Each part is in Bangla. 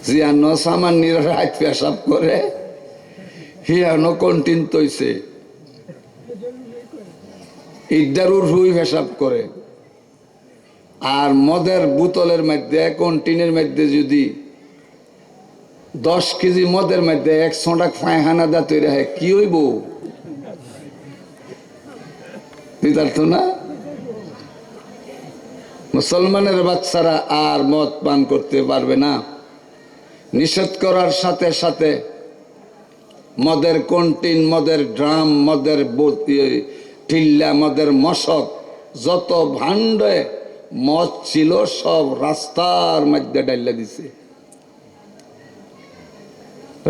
জিয়ানো সামান্যের রাত পেশাব করে, হিয়ানো কন্টিন তৈছে, ইডারুর রুই পেশাব করে। আর মদের বোতলের মধ্যে কন্টিনের মধ্যে যদি 10 কেজি মদের মধ্যে 100 টাকা পায়খানা দা তৈরি হয়, কি হইব? তো না, মুসলমানের বাচ্চারা আর মদ পান করতে পারবে না। নিষেধ করার সাথে সাথে মদের কন্টিন, মদের ড্রাম, মদের টিল্লা, মদের মশক, যত ভান্ডে মদ ছিল সব রাস্তার মধ্যে ডাইলা দিছে।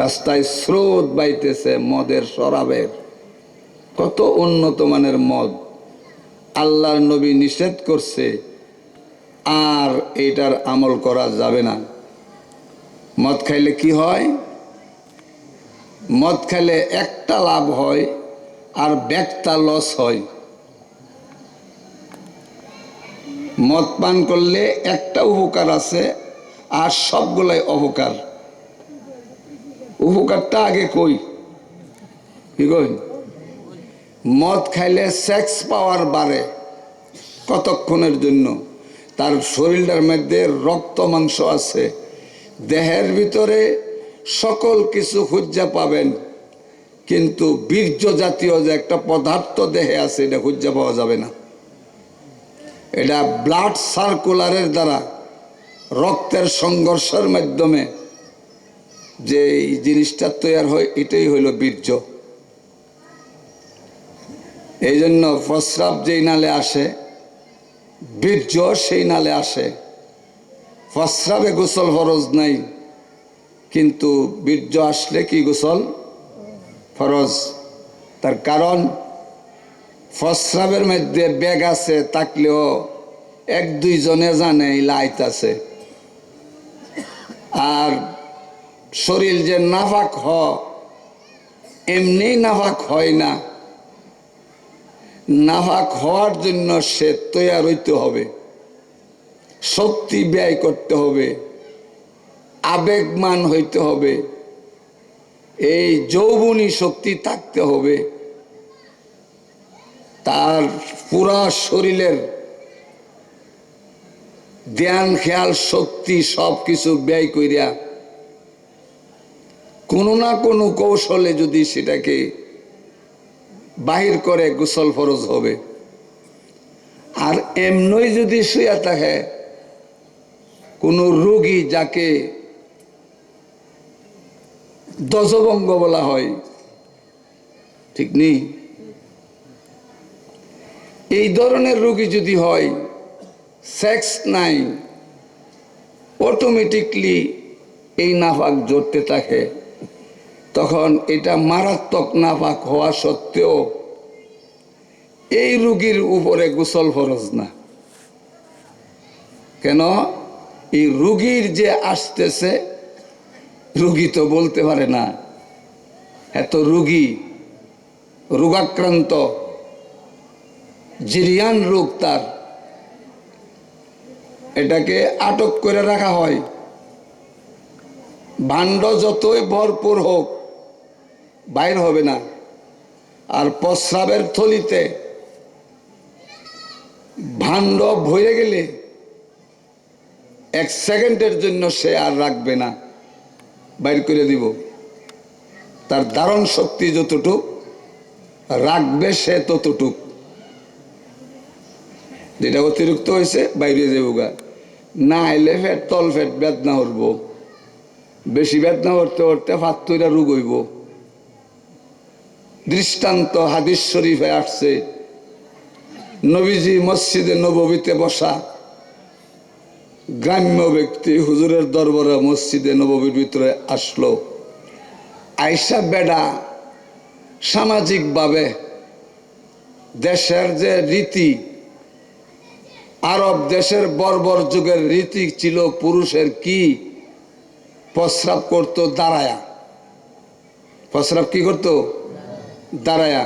রাস্তায় স্রোত বাইতেছে মদের, শরাবের। কত উন্নত মানের মদ আল্লাহর নবী নিষেধ করছে, আর এটার আমল করা যাবে না। মদ খাইলে কি হয়? মদ খাইলে একটা লাভ হয় আর ব্যাগটা লস হয়। মদ পান করলে একটা উপকার আছে আর সবগুলাই অপকার। উপকারটা আগে কই, কি কই? মদ খাইলে সেক্স পাওয়ার বাড়ে কতক্ষণের জন্য। তার শরীরটার মধ্যে রক্ত মাংস আছে, দেহের ভিতরে সকল কিছু খুঁজা পাবেন, কিন্তু বীর্য জাতীয় যে একটা পদার্থ দেহে আছে এটা খুঁজা পাওয়া যাবে না। এটা ব্লাড সার্কুলারের দ্বারা, রক্তের সংঘর্ষের মাধ্যমে যে জিনিসটা তৈরি হয়, এটাই হইল বীর্য। এই জন্য প্রস্রাব যেই নালে আসে, বীর্য সেই নালে আসে। প্রস্রাবে গোসল ফরজ নাই, কিন্তু বীর্য আসলে কি গোসল ফরজ। তার কারণ প্রস্রাবের মধ্যে ব্যাগ আছে থাকলেও 1-2 জনে জানে লাইট আছে। আর শরীর যে নাফাক এমনি নাফাক হয় না, নাফাক হওয়ার জন্য সে তৈয়ার হইতে হবে, শক্তি ব্যয় করতে হবে, আবেগমান হইতে হবে, এই যৌবনী শক্তি থাকতে হবে। তার পুরা শরীরের ধ্যান খেয়াল শক্তি সব কিছু ব্যয় করিয়া কোনো না কোনো কৌশলে যদি সেটাকে বাহির করে গোসল ফরজ হবে। আর এমনই যদি শুয়ে থাকে কোনো রোগী, যাকে দশভঙ্গ বলা হয়, ঠিক নেই, এই ধরনের রোগী যদি হয়, সেক্স নাই, অটোমেটিকলি এই নাফাক জড়তে থাকে, তখন এটা মারাত্মক নাফাক হওয়া সত্ত্বেও এই রোগীর উপরে গোসল ফরজ না। কেন? এই রোগীর যে আসতেছে, রোগী তো বলতে পারে না, এত রোগী, রোগাক্রান্ত, জিরিয়ান রোগ তার, এটাকে আটক করে রাখা হয়। ভাণ্ড যতই ভরপুর হোক বাইর হবে না। আর প্রস্রাবের থলিতে ভাণ্ড ভরে গেলে 1 সেকেন্ডের জন্য সে আর রাখবে না, বাইর করে দিব। তার ধারণ শক্তি যতটুক রাখবে সে ততটুক, যেটা অতিরিক্ত হয়েছে বাইরে যাবো। না এলে ফেট তল ফেট বেদনা করবো, বেশি বেদনা করতে করতে ফাত্তইরা রোগ হইব। দৃষ্টান্ত হাদিস শরীফে আসছে, নবীজি মসজিদে নববীতে বসা, গ্রাম্য ব্যক্তি হুজুরের দরবারে মসজিদে নববীর ভিতরে আসলো। আইসা বেডা সামাজিকভাবে দেশের যে রীতি, আরব দেশের বর্বর যুগের রীতি ছিল, পুরুষের কি প্রস্রাব করত দাঁড়ায়া। প্রস্রাব কি করত? দাঁড়ায়া।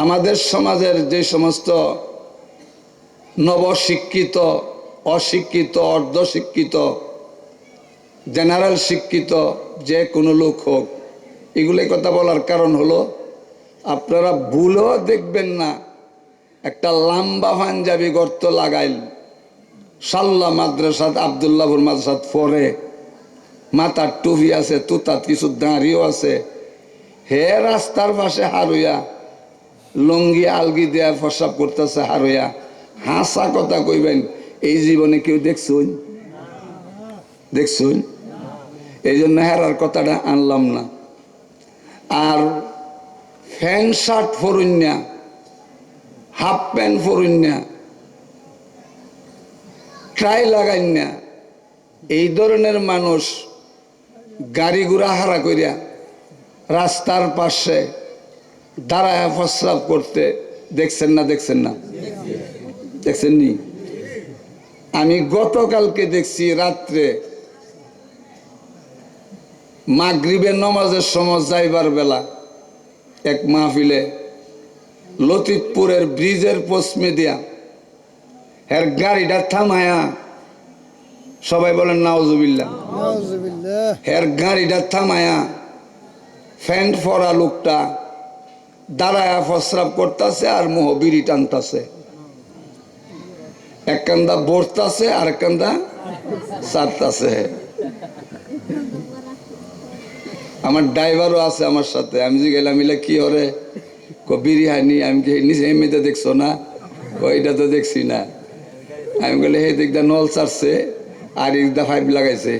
আমাদের সমাজের যে সমস্ত নবশিক্ষিত, অশিক্ষিত, অর্ধশিক্ষিত জেনারেল শিক্ষিত যে কোনো লোক হোক, এগুলোই কথা বলার কারণ হলো আপনারা ভুলও দেখবেন না একটা লম্বা পাঞ্জাবি গর্ত লাগাইল সাল্লা মাদ্রাসাত আবদুল্লাহপুর মাদ্রাসাত পরে, মাথার টুপি আছে, তুতাত কিছু দাঁড়িয়েও আছে, হে রাস্তার পাশে হারুয়া লঙ্গি আলগি দেয়া প্রস্রাব করতেছে হারুয়া, হাসা কথা কইবেন এই জীবনে কেউ দেখছুন? দেখছুন? এই জন্য হেরার কথাটা আনলাম না। আর প্যান্ট শার্ট পরুন্যা, হাফ প্যান্ট পরুন্যা, ট্রাই লাগাই না, এই ধরনের মানুষ গাড়ি ঘোড়া হারা করিয়া রাস্তার পাশে দাঁড়ায় প্রস্রাব করতে দেখছেন না? দেখছেন না? দেখছেন নি? আমি গতকালকে দেখছি রাত্রে মাগরিবের নমাজের সময় যাইবার বেলা এক মাহফিলে লতিফপুরের ব্রিজের পশ্চিমে দিয়া এর গাড়িটা থামায়া, সবাই বলেন নাউজুবিল্লাহ, এর গাড়িটা থামায়া ফ্যান্ট পরা লোকটা দাঁড়ায়া প্রস্রাব করতেছে আর মোহ বিড়ি টানতেছে, এক কান্দা বসতেছে আর এক কান্দা ছাড়তেছে। আমার ড্রাইভারও আছে আমার সাথে, আমি যে গেলাম মিলে কি হরে বিড়ি হানি, আমি কি নিচে এমনিতে দেখছো না? ওইটা তো দেখছি না। আমি বলে হে দিকটা নল চারছে আর একদা ফাইভ লাগাইছে,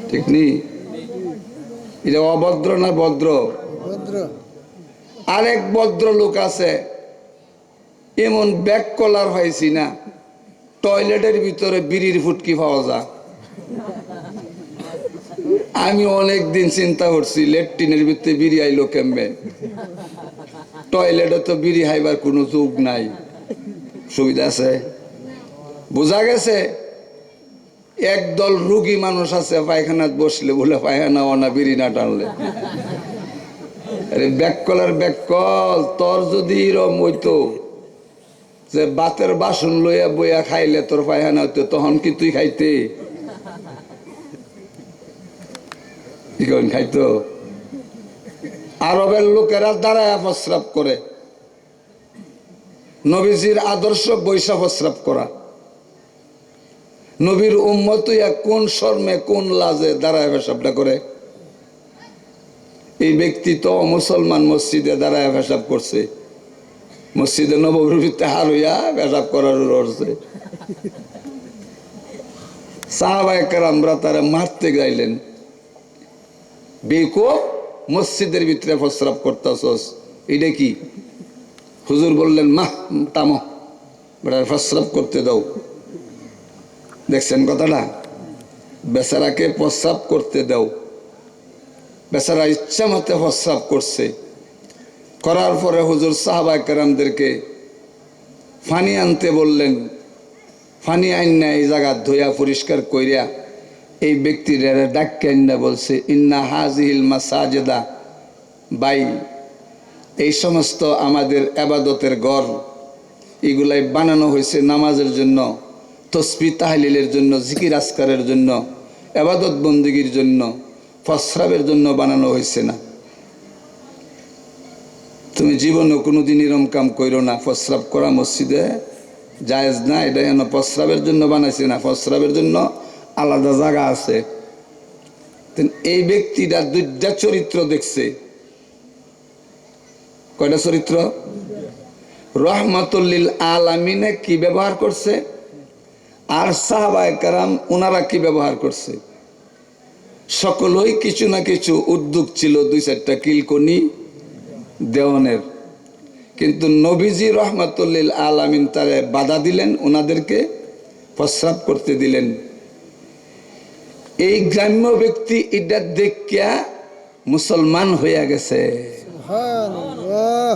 ঠিক নি? এটা অভদ্র না ভদ্র? আরেক ভদ্র লোক আছে, এমন ব্যাক কলার হয়েছি না, টয়লেটের ভিতরে বিড়ির ফুটকি পাওয়া যায়। আমি অনেকদিন চিন্তা করছি লেট্রিনের ভিতরে বিড়ি আইলো কেমবে, টয়লেটে তো বিড়ি হাইবার কোনো যোগ নাই, সুবিধা আছে? বোঝা গেছে একদল রুগী মানুষ আছে পায়খানাত বসলে বলে পায়খানা না বিড়ি না টানলে। আরে ব্যাককলার ব্যাককল, তোর যদি এরম হইতো যে বাতের বাসন লইয়া বইয়া খাইলে তোর পায়খানা হইতো, তখন কি তুই খাইতে? খাইতো? আরবের লোকেরা দাঁড়ায় প্রস্রাব করে, নবীজির আদর্শ বৈশা প্রস্রাব করা, নবীর উম্মত কোন শর্মে কোন লাজে দাঁড়ায় পেশাবটা করে। এই ব্যক্তি তো মুসলমান মসজিদে দাঁড়ায় পেশাব করছে, মসজিদে নববীর ভিতরে হার হইয়া পেশাব করার রয়েছে। সাহাবায়ে কেরামরা তারা মারতে গাইলেন, বেকুব মসজিদের ভিতরে প্রস্রাব করতেছস, এটা কি? হুজুর বললেন মা তামো, বেটার প্রস্রাব করতে দাও। দেখছেন কথাটা? বেচারাকে প্রস্রাব করতে দাও। বেচারা ইচ্ছা মতে প্রস্রাব করছে, করার পরে হুজুর সাহাবায়ে কেরামদেরকে পানি আনতে বললেন, পানি আইনা এই জায়গা ধুইয়া পরিষ্কার কইরা এই ব্যক্তির ডাক্কে আইনা বলছে ইন্না হাজিহিল মাসাজিদা, ভাই এই সমস্ত আমাদের আবাদতের ঘর, এগুলাই বানানো হয়েছে নামাজের জন্য, তসবিহ তাহলিলের জন্য, জিকির আজকারের জন্য, আবাদত বন্দেগীর জন্য, প্রস্রাবের জন্য বানানো হয়েছে না। তুমি জীবনে কোনোদিন এরম কাম করো না, প্রস্রাব করা মসজিদে জায়েজ না, এটা যেন প্রস্রাবের জন্য বানাইছে না, প্রস্রাবের জন্য আলাদা জায়গা আছে। এই ব্যক্তিটা দুইটা চরিত্র দেখছে। কয়টা চরিত্র? রহমাতুল্লিল আলামিনে কি ব্যবহার করছে আর সাহাবায়ে কেরাম ওনারা কি ব্যবহার করছে। সকলেই কিছু না কিছু উদ্যোগ ছিল দুই চারটা কিলকনি দেওয়ানের, কিন্তু নবীজি রহমাতুল্লিল আলামিন তারে বাধা দিলেন, ওনাদেরকে প্রস্রাব করতে দিলেন। এই গ্রাম্য ব্যক্তি এটা দেখিয়া মুসলমান হইয়া গেছে। সুবহানাল্লাহ।